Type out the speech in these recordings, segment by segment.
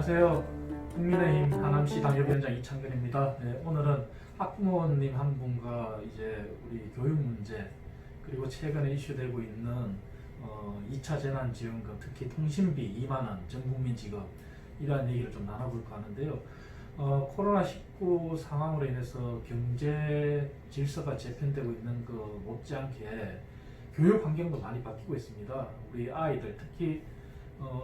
안녕하세요. 국민의힘 하남시 당협위원장 이창근입니다. 네, 오늘은 학부모님 한 분과 이제 우리 교육 문제 그리고 최근에 이슈되고 있는 2차 재난지원금 특히 통신비 2만 원 전 국민 지급 이러한 얘기를 좀 나눠볼까 하는데요. 코로나19 상황으로 인해서 경제 질서가 재편되고 있는 그 못지않게 교육 환경도 많이 바뀌고 있습니다. 우리 아이들 특히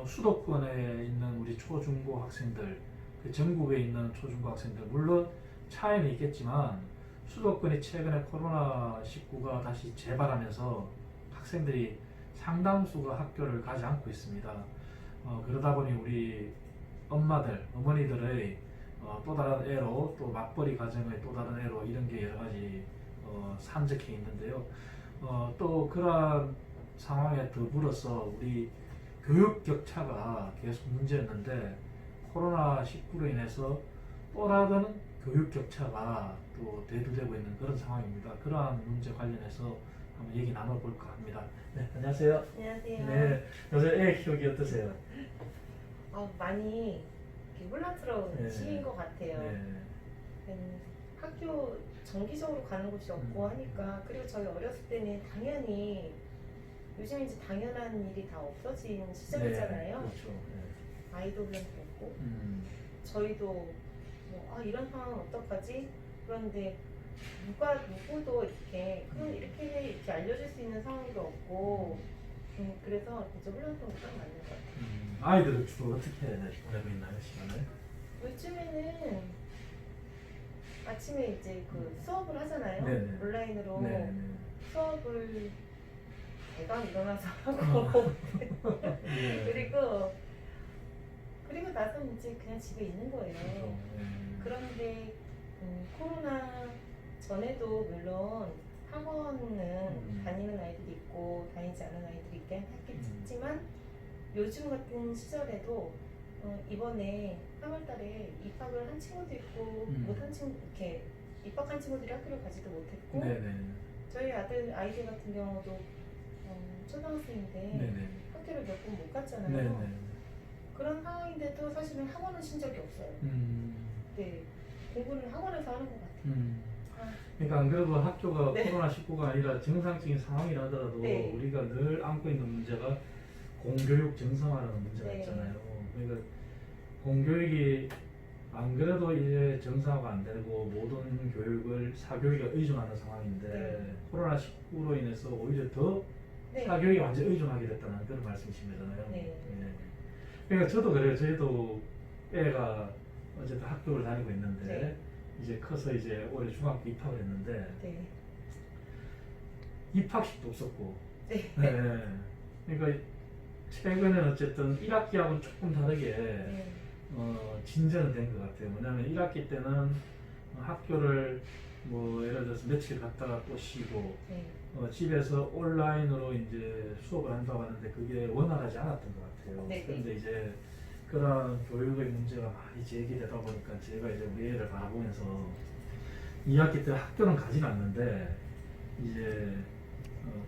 수도권에 있는 우리 초중고 학생들, 그 전국에 있는 초중고 학생들, 물론 차이는 있겠지만 수도권이 최근에 코로나19가 다시 재발하면서 학생들이 상당수가 학교를 가지 않고 있습니다. 그러다 보니 우리 엄마들, 어머니들의 또 다른 애로, 또 맞벌이 가정의 또 다른 애로 이런 게 여러 가지 산적해 있는데요. 또 그러한 상황에 더불어서 우리 교육 격차가 계속 문제였는데 코로나19로 인해서 또 다른 교육 격차가 또 대두되고 있는 그런 상황입니다. 그러한 문제 관련해서 한번 얘기 나눠볼까 합니다. 네, 안녕하세요. 안녕하세요. 네, 요새 애 키우기 어떠세요? 많이 이렇게 혼란스러운 네. 시기인 것 같아요. 네. 학교 정기적으로 가는 곳이 없고 하니까, 그리고 저희 어렸을 때는 당연히 요즘 이제 당연한 일이 다 없어진 시절이잖아요. 네, 그렇죠. 네. 아이도 그렇고 저희도 이런 상황은 어떡하지? 그런데 누구도 이렇게 알려줄 수 있는 상황도 없고, 그래서 이제 혼란스러운 게 딱 맞는 것 같아요. 아이들은 주로 어떻게 보내고 있나요, 시간을? 요즘에는 아침에 이제 그 수업을 하잖아요. 네네. 온라인으로 네. 수업을 대강 일어나서 하고 네. 그리고 나서 이제 그냥 집에 있는 거예요. 그렇죠. 그런데 코로나 전에도 물론 학원은 다니는 아이들이 있고 다니지 않은 아이들이 있긴 했겠지만 요즘 같은 시절에도 이번에 3월달에 입학을 한 친구도 있고 못한 친구, 이렇게 입학한 친구들이 학교를 가지도 못했고, 네네. 저희 아이들 같은 경우도 초등학생인데 네네. 학교를 몇 번 못 갔잖아요. 네네. 그런 상황인데도 사실은 학원은 신 적이 없어요. 네, 공부를 학원에서 하는 것 같아요. 그러니까 안 그래도 학교가 네. 코로나19가 아니라 정상적인 상황이라 하더라도 네. 우리가 늘 안고 있는 문제가 공교육 정상화라는 문제가 네. 있잖아요. 그러니까 공교육이 안 그래도 이제 정상화가 안 되고 모든 교육을 사교육에 의존하는 상황인데 네. 코로나19로 인해서 오히려 더 네. 사교육에 완전 의존하게 됐다는 그런 말씀이신 거잖아요. 네. 그러니까 저도 그래요. 저희도 애가 어쨌든 학교를 다니고 있는데 네. 이제 커서 이제 올해 중학교 입학을 했는데 네. 입학식도 없었고 네. 그러니까 최근에는 어쨌든 1학기하고는 조금 다르게 네. 진전은 된 것 같아요. 왜냐하면 1학기 때는 학교를 뭐 예를 들어서 며칠 갔다가 또 쉬고 네. 집에서 온라인으로 이제 수업을 한다고 하는데 그게 원활하지 않았던 것 같아요. 네. 그런데 이제 그런 교육의 문제가 많이 제기되다 보니까 제가 이제 우리 애를 바라보면서 2학기 때 학교는 가진 않는데 이제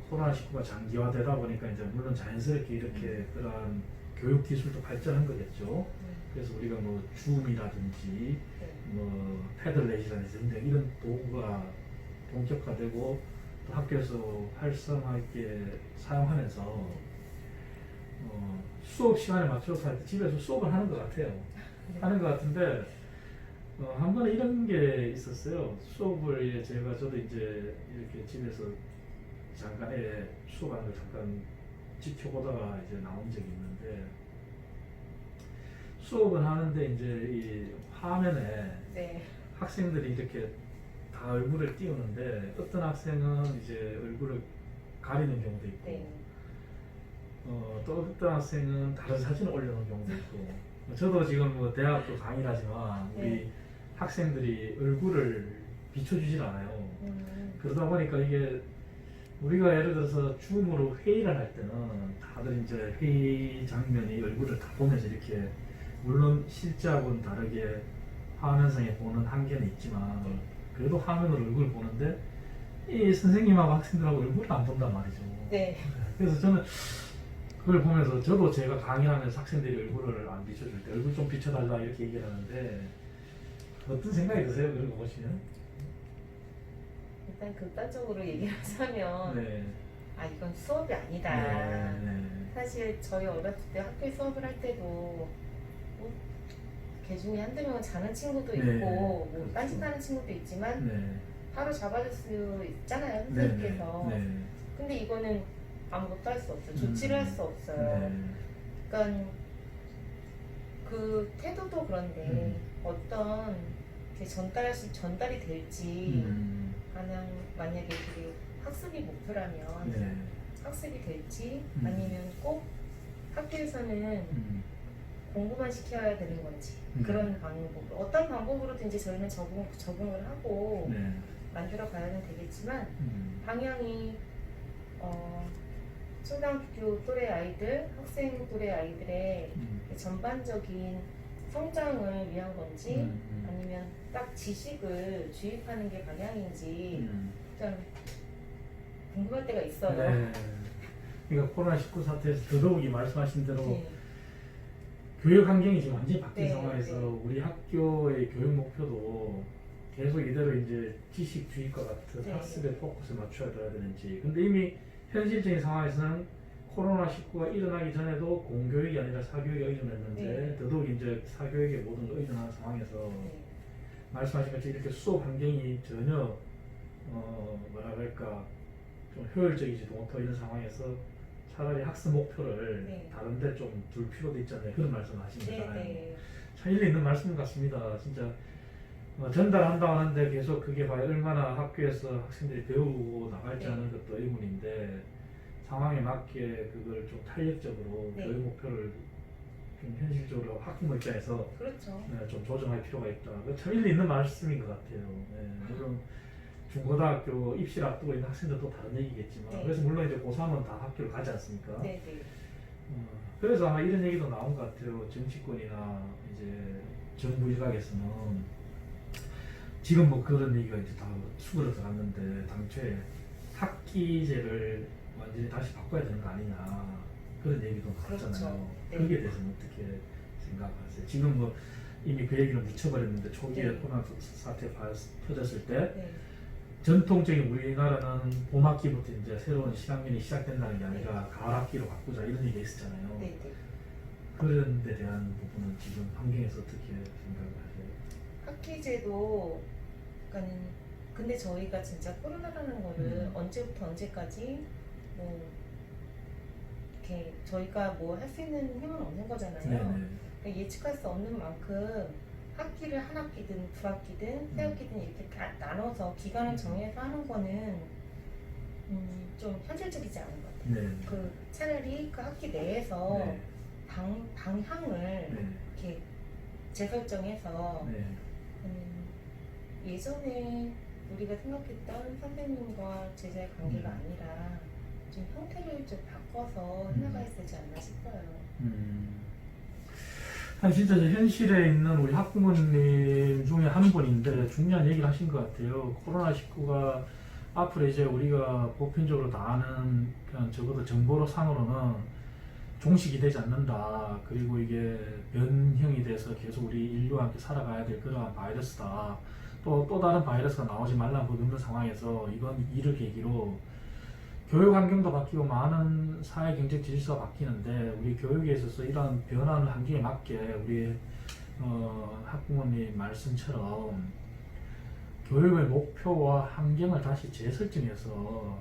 코로나19가 장기화되다 보니까 이제 물론 자연스럽게 이렇게 그런 교육 기술도 발전한 거겠죠. 그래서 우리가 뭐 줌이라든지 뭐 패들렛이라든지 등등 이런 도구가 본격화되고 또 학교에서 활성화 있게 사용하면서 수업 시간에 맞춰서 할 때 집에서 수업을 하는 것 같아요. 하는 것 같은데 한 번에 이런 게 있었어요. 수업을 저도 이제 이렇게 집에서 잠깐 수업하는 걸 잠깐 지켜보다가 이제 나온 적이 있는데 수업을 하는데 이제 이 화면에 네. 학생들이 이렇게 다 얼굴을 띄우는데 어떤 학생은 이제 얼굴을 가리는 경우도 있고 네. 또 어떤 학생은 다른 사진을 올려놓은 경우도 있고 저도 지금 뭐 대학교 강의를 하지만 우리 네. 학생들이 얼굴을 비춰주질 않아요. 그러다 보니까 이게 우리가 예를 들어서 줌으로 회의를 할 때는 다들 이제 회의 장면이 얼굴을 다 보면서 이렇게 물론 실제하고는 다르게 화면상에 보는 한계는 있지만 그래도 화면으로 얼굴을 보는데 이 선생님하고 학생들하고 얼굴을 안 본단 말이죠. 네. 그래서 저는 그걸 보면서 저도 제가 강의하면서 학생들이 얼굴을 안 비춰줄 때 얼굴 좀 비춰달라 이렇게 얘기를 하는데 어떤 생각이 드세요? 그런 거 보시면? 일단 극단적으로 얘기하자면 네. 아 이건 수업이 아니다. 네. 사실 저희 어렸을 때 학교에 수업을 할 때도 뭐, 개 중에 한두 명은 자는 친구도 네, 있고 뭐 그렇죠. 딴짓하는 친구도 있지만 네. 바로 잡아줄 수 있잖아요 네. 선생님께서. 네. 근데 이거는 아무것도 할 수 없어요. 조치를 할 수 없어요. 네. 그러니까 그 태도도 그런데 어떤 게 전달이 될지 만약에 그게 학습이 목표라면 네. 학습이 될지 아니면 꼭 학교에서는 공부만 시켜야 되는 건지 그런 방법 어떤 방법으로든지 저희는 적응을 하고 네. 만들어 가야는 되겠지만 방향이 초등학교 또래 아이들, 학생 또래 아이들의 전반적인 성장을 위한 건지 아니면 딱 지식을 주입하는 게 방향인지 일단 궁금할 때가 있어요. 네. 그러니까 코로나19 사태에서 더더욱이 말씀하신 대로 네. 교육 환경이 지금 완전히 바뀐 네, 상황에서 네. 우리 학교의 교육 목표도 계속 이대로 이제 지식 주입과 같은 네. 학습에 포커스를 맞춰야 되는지. 근데 이미 현실적인 상황에서는 코로나19가 일어나기 전에도 공교육이 아니라 사교육이 의존했는데 네. 더더욱 이제 사교육의 모든 걸 의존하는 상황에서 네. 말씀하신 것처럼 이렇게 수업 환경이 전혀 뭐라 그럴까 좀 효율적이지도 못하고 이런 상황에서 차라리 학습 목표를 네. 다른 데 좀 둘 필요도 있잖아요. 그런 말씀 하신 네, 거잖아요. 네. 참 일리 있는 말씀 같습니다. 진짜 전달한다고 하는데 계속 그게 과연 얼마나 학교에서 학생들이 배우고 나갈지 네. 하는 것도 의문인데 상황에 맞게 그걸 좀 탄력적으로 네. 교육 목표를 좀 현실적으로 학부모 입장에서 그렇죠. 좀 조정할 필요가 있다. 참 일리 있는 말씀인 것 같아요. 물론 중고등학교 입시를 앞두고 있는 학생들도 다른 얘기겠지만 네. 그래서 물론 이제 고3은 다 학교를 가지 않습니까? 네, 네. 그래서 아마 이런 얘기도 나온 것 같아요. 정치권이나 이제 정부 일각에서는 지금 뭐 그런 얘기가 이제 다 수그러 들어갔는데 당초에 학기제를 완전히 다시 바꿔야 되는 거 아니냐 그런 얘기도 나왔잖아요. 그렇죠. 네. 거기에 대해서는 어떻게 생각하세요? 지금 뭐 이미 그 얘기는 묻혀버렸는데 초기에 네. 코로나 사태 터졌을 때 네. 전통적인 우리나라는 봄학기부터 이제 새로운 신학년이 시작된다는 게 아니라 가을학기로 바꾸자 이런 얘기가 있었잖아요. 네, 네. 그런 데 대한 부분은 지금 환경에서 어떻게 생각을 하세요? 학기제도 그러니까는 근데 저희가 진짜 코로나라는 거를 언제부터 언제까지 뭐 이렇게 저희가 뭐 할 수 있는 힘은 없는 거잖아요. 네네. 그러니까 예측할 수 없는 만큼 학기를 한 학기든 두 학기든 세 학기든 이렇게 다 나눠서 기간을 정해서 하는 거는 좀 현실적이지 않은 것 같아요. 네. 그 차라리 그 학기 내에서 네. 방향을 네. 이렇게 재설정해서 네. 예전에 우리가 생각했던 선생님과 제자의 관계가 아니라 좀 형태를 좀 바꿔서 해나가야 되지 않나 싶어요. 아니 진짜 현실에 있는 우리 학부모님 중에 한 분인데 중요한 얘기를 하신 것 같아요. 코로나19가 앞으로 이제 우리가 보편적으로 다 아는 그냥 적어도 정보로 상으로는 종식이 되지 않는다. 그리고 이게 변형이 돼서 계속 우리 인류와 함께 살아가야 될 그러한 바이러스다. 또 다른 바이러스가 나오지 말라는 법이 없는 상황에서 이번 이를 계기로 교육 환경도 바뀌고 많은 사회 경제 질서가 바뀌는데 우리 교육에 있어서 이러한 변화하는 환경에 맞게 우리 학부모님 말씀처럼 교육의 목표와 환경을 다시 재설정해서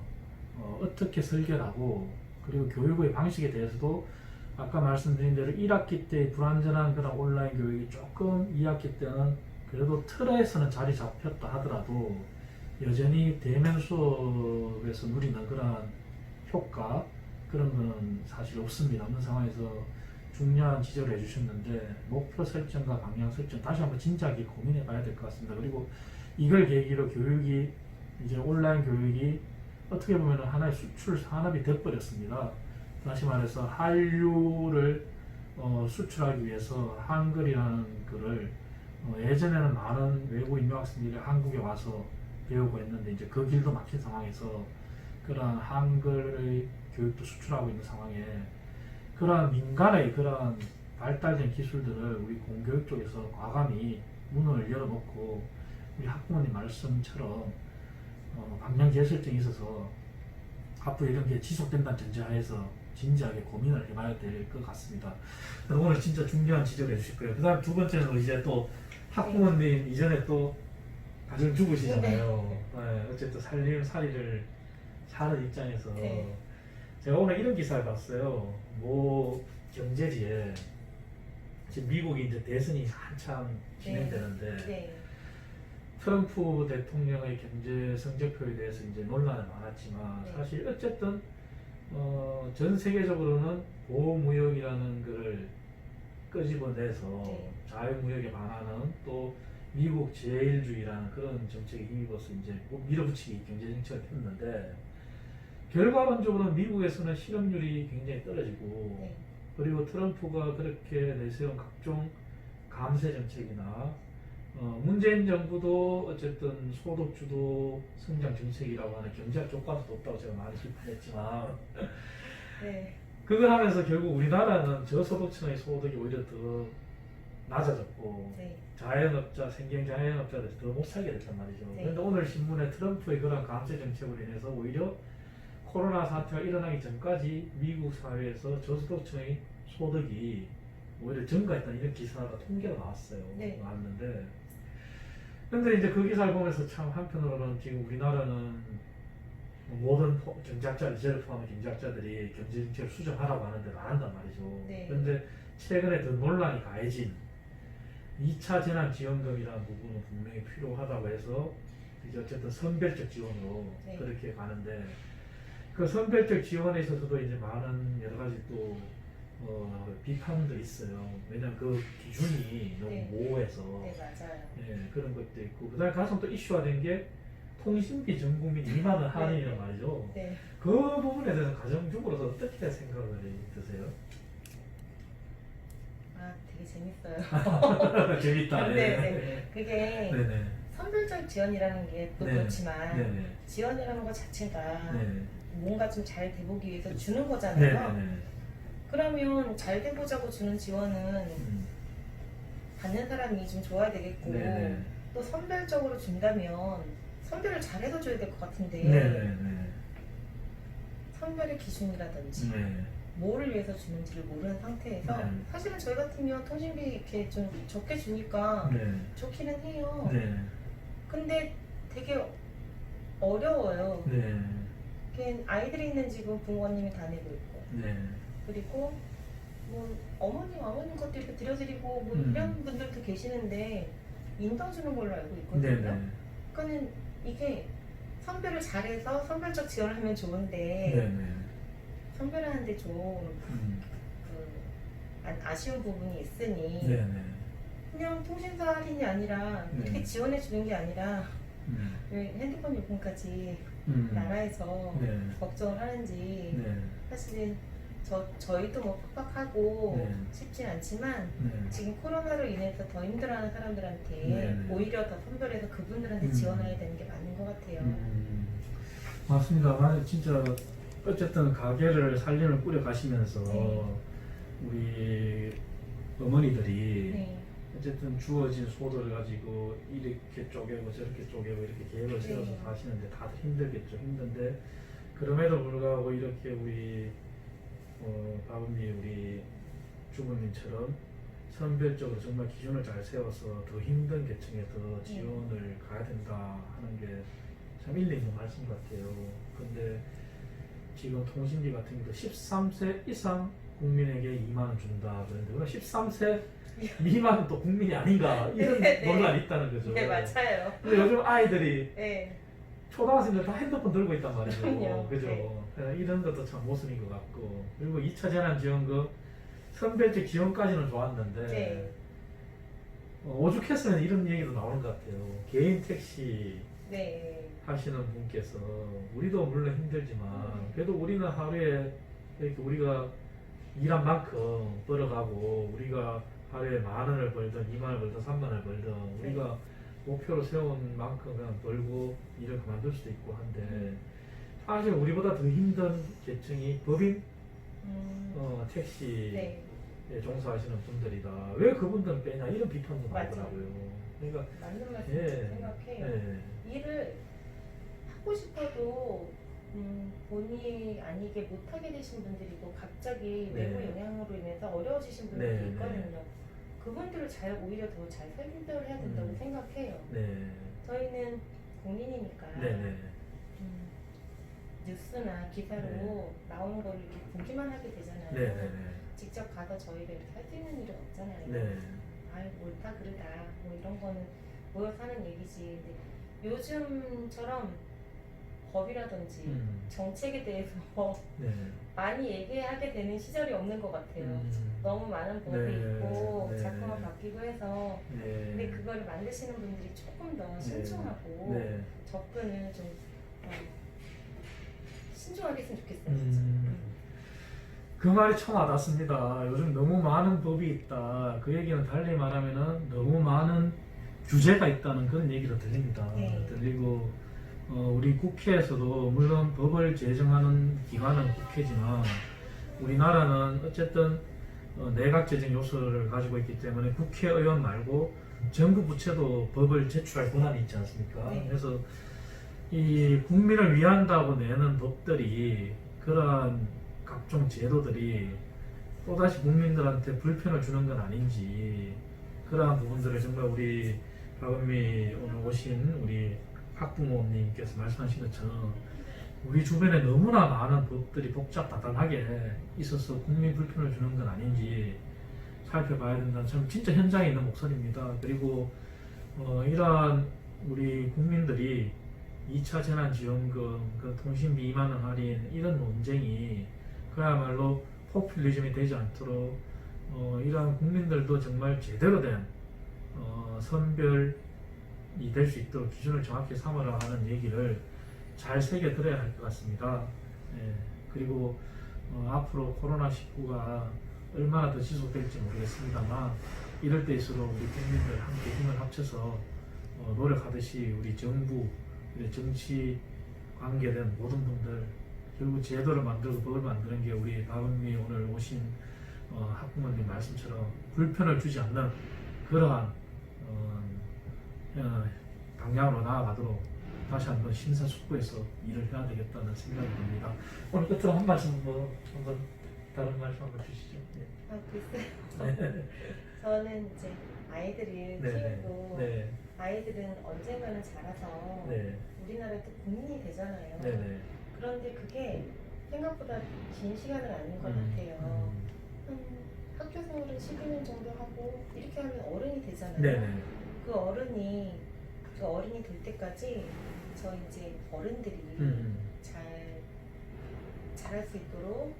어떻게 설계하고 그리고 교육의 방식에 대해서도 아까 말씀드린 대로 1학기 때 불완전한 그런 온라인 교육이 조금 2학기 때는 그래도 틀에서는 자리 잡혔다 하더라도 여전히 대면 수업에서 누리는 그런 효과 그런 거는 사실 없습니다. 없는 상황에서 중요한 지적을 해주셨는데 목표 설정과 방향 설정 다시 한번 진지하게 고민해 봐야 될 것 같습니다. 그리고 이걸 계기로 교육이 이제 온라인 교육이 어떻게 보면 하나의 수출 산업이 돼버렸습니다. 다시 말해서 한류를 수출하기 위해서 한글이라는 글을 예전에는 많은 외국인 유학생들이 한국에 와서 배우고 있는데 이제 그 길도 막힌 상황에서 그러한 한글의 교육도 수출하고 있는 상황에 그러한 민간의 그러한 발달된 기술들을 우리 공교육 쪽에서 과감히 문을 열어놓고 우리 학부모님 말씀처럼 방향제설증이 있어서 앞으로 이런 게 지속된다는 전제하에서 진지하게 고민을 해봐야 될 것 같습니다. 오늘 진짜 중요한 지적을 해주실 거예요. 그 다음 두 번째는 이제 또 학부모님 이전에 또 가정주부시잖아요. 네, 어쨌든 살림살이를 사는 입장에서 네. 제가 오늘 이런 기사를 봤어요. 모 경제지에 지금 미국이 이제 대선이 한참 진행되는데 네. 트럼프 대통령의 경제 성적표에 대해서 이제 논란은 많았지만 네. 사실 어쨌든 전 세계적으로는 보호무역이라는 것을 끄집어내서 네. 자유무역에 반하는 또 미국 제일주의라는 그런 정책에 힘입어서 이제 밀어붙이기 경제 정책을 폈는데 결과론적으로는 미국에서는 실업률이 굉장히 떨어지고 네. 그리고 트럼프가 그렇게 내세운 각종 감세 정책이나 문재인 정부도 어쨌든 소득주도 성장 정책이라고 하는 경제학 교과서도 없다고 제가 많이 비판했지만 네. 그걸 하면서 결국 우리나라는 저소득층의 소득이 오히려 더 낮아졌고 네. 자영업자, 생계 자영업자들이 더 못 살게 됐단 말이죠. 네. 그런데 오늘 신문에 트럼프의 그런 감세 정책으로 인해서 오히려 코로나 사태가 일어나기 전까지 미국 사회에서 저소득층의 소득이 오히려 증가했다는 이런 기사가 통계가 나왔어요. 네. 나왔는데 근데 이제 그 기사를 보면서 참 한편으로는 지금 우리나라는 모든 경제학자들, 저를 포함한 경제학자들이 경제정책을 수정하라고 하는데 안 한단 말이죠. 네. 그런데 최근에 더 논란이 가해진 2차 재난지원금이라는 부분은 분명히 필요하다고 해서 이제 어쨌든 선별적 지원으로 네. 그렇게 가는데 그 선별적 지원에 있어서도 이제 많은 여러 가지 또 비판도 있어요. 왜냐하면 그 기준이 너무 네. 모호해서 네, 맞아요. 예, 그런 것도 있고 그다음에 가서 또 이슈가 된 게 통신비 전 국민 2만 원 할인이란 말이죠. 네. 그 부분에 대해서 가정주부로서 어떻게 생각을 드세요? 아, 되게 재밌어요. 재밌다. 네, 네. 네. 그게 네네. 선별적 지원이라는 게 또 네. 그렇지만 네네. 지원이라는 것 자체가 네. 뭔가 좀 잘 돼보기 위해서 주는 거잖아요. 네네네. 그러면 잘 돼보자고 주는 지원은 음. 받는 사람이 좀 좋아야 되겠고 네네. 또 선별적으로 준다면 선별을 잘해서 줘야 될 것 같은데 네네네. 선별의 기준이라든지 네. 뭐를 위해서 주는지를 모르는 상태에서 네. 사실은 저희 같으면 통신비 이렇게 좀 적게 주니까 네. 좋기는 해요. 네. 근데 되게 어려워요. 네. 이렇게 아이들이 있는 집은 부모님이 다 내고 있고 네. 그리고 뭐 아버님 것도 이렇게 드려드리고 뭐 음. 이런 분들도 계시는데 인당 주는 걸로 알고 있거든요. 네네. 그러니까는 이게 선별을 잘해서 선별적 지원을 하면 좋은데 네네. 선별하는데 좀 아쉬운 부분이 있으니 네네. 그냥 통신사 할인이 아니라 네. 이렇게 지원해 주는 게 아니라 음. 왜 핸드폰 요금까지 나라에서 네. 걱정을 하는지 네. 사실은 저희도 뭐 팍팍하고 네. 쉽진 않지만 네. 지금 코로나로 인해서 더 힘들어하는 사람들한테 네. 오히려 더 선별해서 그분들한테 지원해야 되는 게 맞는 것 같아요. 맞습니다. 만약 진짜 어쨌든 가게를 살림을 꾸려 가시면서 네. 우리 어머니들이 네. 어쨌든 주어진 소득을 가지고 이렇게 쪼개고 저렇게 쪼개고 이렇게 계획을 세워서 네. 사시는데 다들 힘들겠죠. 힘든데 그럼에도 불구하고 이렇게 우리 아버님 우리 주부님처럼 선별적으로 정말 기준을 잘 세워서 더 힘든 계층에 더 지원을 가야 된다 하는 게 참 일리 있는 말씀 같아요. 근데 지금 통신비 같은 경우도 13세 이상 국민에게 2만 원 준다 그런데 왜 13세 미만은 또 국민이 아닌가 이런 네. 논란이 있다는 거죠. 네, 맞아요. 근데 요즘 아이들이 네. 초등학생들 다 핸드폰 들고 있단 말이죠. 그럼요. 그죠? 네. 이런 것도 참 모습인 것 같고 그리고 2차 재난지원금 선별적 지원까지는 좋았는데 네. 오죽했으면 이런 얘기도 나오는 것 같아요. 개인 택시 네. 하시는 분께서 우리도 물론 힘들지만 그래도 우리는 하루에 이렇게 우리가 일한 만큼 벌어가고 우리가 하루에 10,000원을 벌든 20,000원을 벌든 30,000원을 벌든 우리가 목표로 세운 만큼 그냥 벌고 일을 그만둘 수도 있고 한데 사실 우리보다 더 힘든 계층이 법인 택시에 네, 종사하시는 분들이다. 왜 그분들은 빼냐 이런 비판도 맞아요. 나오더라고요. 그러니까 맞는 말씀 예, 생각해요. 예, 일을 하고 싶어도 본의 아니게 못하게 되신 분들이고 갑자기 네. 외부 영향으로 인해서 어려워지신 분들이 네, 있거든요. 그분들을 오히려 더 잘 설득을 해야 된다고 생각해요. 네, 저희는 국민이니까 네, 네, 뉴스나 기사로 나오는 걸 이렇게 보기만 하게 되잖아요. 네, 네, 직접 가서 저희를 이렇게 할 수 있는 일은 없잖아요. 네, 아이 옳다 그르다 뭐 이런 거는 모여서 하는 얘기지. 근데 요즘처럼 법이라든지 정책에 대해서 네, 많이 얘기하게 되는 시절이 없는 것 같아요. 너무 많은 법이 네, 있고 네. 자꾸만 바뀌고 해서 네, 근데 그거를 만드시는 분들이 조금 더 신중하고 네. 접근을 좀 신중하게 했으면 좋겠어요. 진짜. 그 말이 참 와닿습니다. 요즘 너무 많은 법이 있다. 그 얘기는 달리 말하면은 너무 많은 규제가 있다는 그런 얘기도 들립니다. 네. 들리고 우리 국회에서도 물론 법을 제정하는 기관은 국회지만 우리나라는 어쨌든 내각 제정 요소를 가지고 있기 때문에 국회의원 말고 정부 부처도 법을 제출할 권한이 있지 않습니까? 네. 그래서 이 국민을 위한다고 내는 법들이 그러한 각종 제도들이 또다시 국민들한테 불편을 주는 건 아닌지 그러한 부분들을 정말 우리 박은미 오늘 오신 우리 학부모님께서 말씀하신 것처럼 우리 주변에 너무나 많은 법들이 복잡다단하게 있어서 국민 불편을 주는 건 아닌지 살펴봐야 된다는 참 진짜 현장에 있는 목소리입니다. 그리고 이러한 우리 국민들이 2차 재난지원금, 그 통신비 2만원 할인 이런 논쟁이 그야말로 포퓰리즘이 되지 않도록 이러한 국민들도 정말 제대로 된 선별이 될 수 있도록 기준을 정확히 삼으라 하는 얘기를 잘 새겨들어야 할 것 같습니다. 예, 그리고 앞으로 코로나19가 얼마나 더 지속될지 모르겠습니다만 이럴 때일수록 우리 국민들 함께 힘을 합쳐서 노력하듯이 우리 정부, 우리 정치 관계된 모든 분들 결국 제도를 만들고 법을 만드는 게 우리 박은미 오늘 오신 학부모님 말씀처럼 불편을 주지 않는 그러한 방향으로 나아가도록 다시 한번 심사숙고해서 일을 해야 되겠다는 생각이 듭니다. 오늘 끝으로 한 말씀 한번 다른 말씀 한번 주시죠. 네. 글쎄요. 저는 이제 아이들을 키우고 네. 아이들은 언젠가는 자라서 네. 우리나라의 또 국민이 되잖아요. 네. 그런데 그게 생각보다 긴 시간은 아닌 것 같아요. 학교 생활을 12년 정도 하고 이렇게 하면 어른이 되잖아요. 네. 그 어른이 될 때까지 저 이제 어른들이 잘 자랄 수 있도록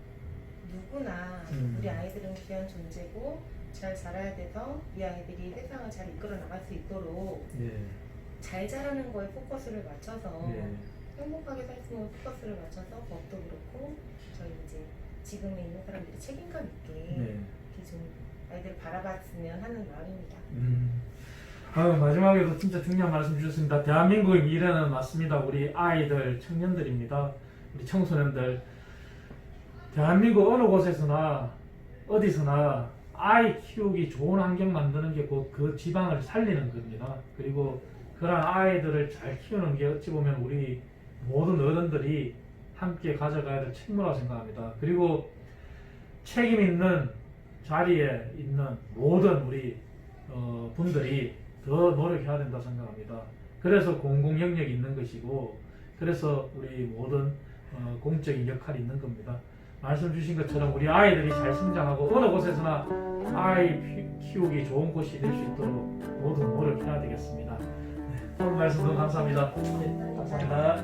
누구나 우리 아이들은 귀한 존재고 잘 자라야 돼서 이 아이들이 세상을 잘 이끌어 나갈 수 있도록 네. 잘 자라는 거에 포커스를 맞춰서 네. 행복하게 살 수 있는 포커스를 맞춰서 법도 그렇고 저희 이제 지금에 있는 사람들이 책임감 있게 네. 이렇게 좀 아이들을 바라봤으면 하는 마음입니다. 마지막에도 진짜 중요한 말씀 주셨습니다. 대한민국의 미래는 맞습니다. 우리 아이들, 청년들입니다. 우리 청소년들. 대한민국 어느 곳에서나 어디서나 아이 키우기 좋은 환경 만드는 게 곧 그 지방을 살리는 겁니다. 그리고 그런 아이들을 잘 키우는 게 어찌 보면 우리 모든 어른들이 함께 가져가야 될 책무라고 생각합니다. 그리고 책임 있는 자리에 있는 모든 우리 분들이 더 노력해야 된다 생각합니다. 그래서 공공 영역이 있는 것이고 그래서 우리 모든 공적인 역할이 있는 겁니다. 말씀 주신 것처럼 우리 아이들이 잘 성장하고 어느 곳에서나 아이 키우기 좋은 곳이 될 수 있도록 모두 노력해야 되겠습니다. 네, 오늘 말씀 너무 감사합니다. 네, 감사합니다.